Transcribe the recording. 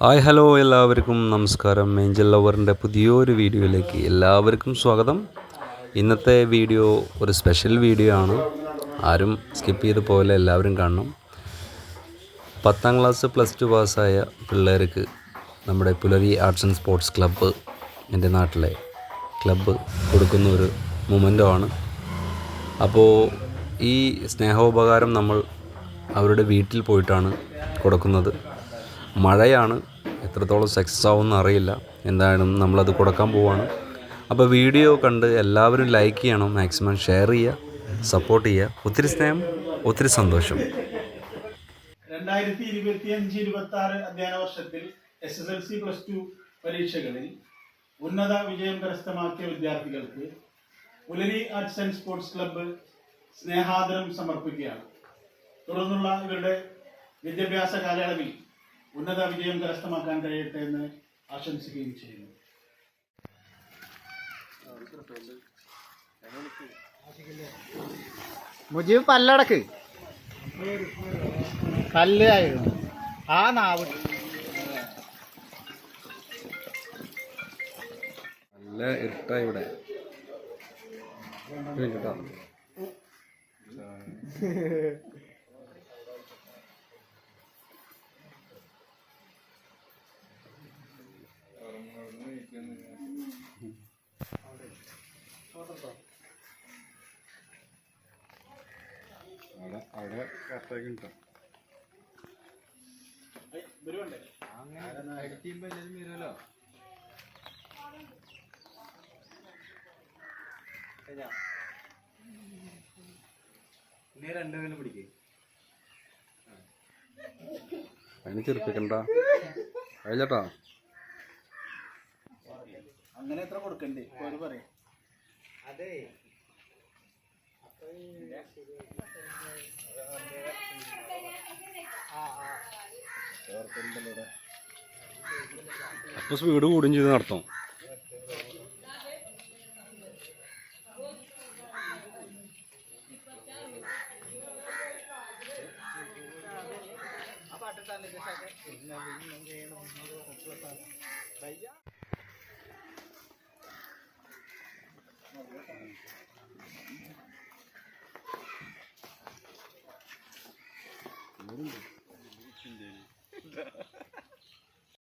Hi hello എല്ലാവർക്കും നമസ്കാരം. Angel ലവറിൻ്റെ പുതിയൊരു വീഡിയോയിലേക്ക് എല്ലാവർക്കും സ്വാഗതം. ഇന്നത്തെ വീഡിയോ ഒരു സ്പെഷ്യൽ വീഡിയോ ആണ്. ആരും സ്കിപ്പ് ചെയ്ത് പോലെ എല്ലാവരും കാണണം. 10ാം ക്ലാസ് +2 പാസ്സായ പിള്ളേർക്ക് നമ്മുടെ പുലരി ആർട്സ് ആൻഡ് സ്പോർട്സ് ക്ലബ്ബ്, എൻ്റെ നാട്ടിലെ ക്ലബ്ബ് കൊടുക്കുന്ന ഒരു മൊമെൻ്റോ ആണ്. അപ്പോൾ ഈ സ്നേഹോപകാരം നമ്മൾ അവരുടെ വീട്ടിൽ പോയിട്ടാണ് കൊടുക്കുന്നത്. മഴയാണ്, എത്രത്തോളം സക്സസ് ആവുമെന്ന് അറിയില്ല. എന്തായാലും നമ്മളത് കൊടുക്കാൻ പോവുകയാണ്. അപ്പോൾ വീഡിയോ കണ്ട് എല്ലാവരും ലൈക്ക് ചെയ്യണം, മാക്സിമം ഷെയർ ചെയ്യുക, സപ്പോർട്ട് ചെയ്യുക. ഒത്തിരി സ്നേഹം, ഒത്തിരി സന്തോഷം. 2025-26 അധ്യയന വർഷത്തിൽ SSLC +2 പരീക്ഷകളിൽ ഉന്നത വിജയം കരസ്ഥമാക്കിയ വിദ്യാർത്ഥികൾക്ക് പുലരി ആർട്സ് ആൻഡ് സ്പോർട്സ് ക്ലബ്ബ് സ്നേഹാദരം സമർപ്പിക്കുകയാണ്. തുടർന്നുള്ള ഇവരുടെ വിദ്യാഭ്യാസ കാലയളവിൽ ഉന്നത വിജയം കരസ്ഥമാക്കാൻ കഴിയട്ടെ എന്ന് ആശംസിക്കുകയും ചെയ്യുന്നു. മുജീബ് പല്ലടക്ക് കല്ല് ആയിരുന്നു ആ നാവ് നല്ല ഇരുട്ടാ ഇവിടെ. അവിടെ കറക്റ്റാക്കി കിട്ടും. അതിന് ചെറുപ്പിക്കണ്ട കഴിഞ്ഞാ അങ്ങനെ എത്ര കൊടുക്കണ്ടേ പറയാം. അതെ അപ്പോൾ സ്പീഡ് കൂടുകയും ചെയ്ത് നടത്തും.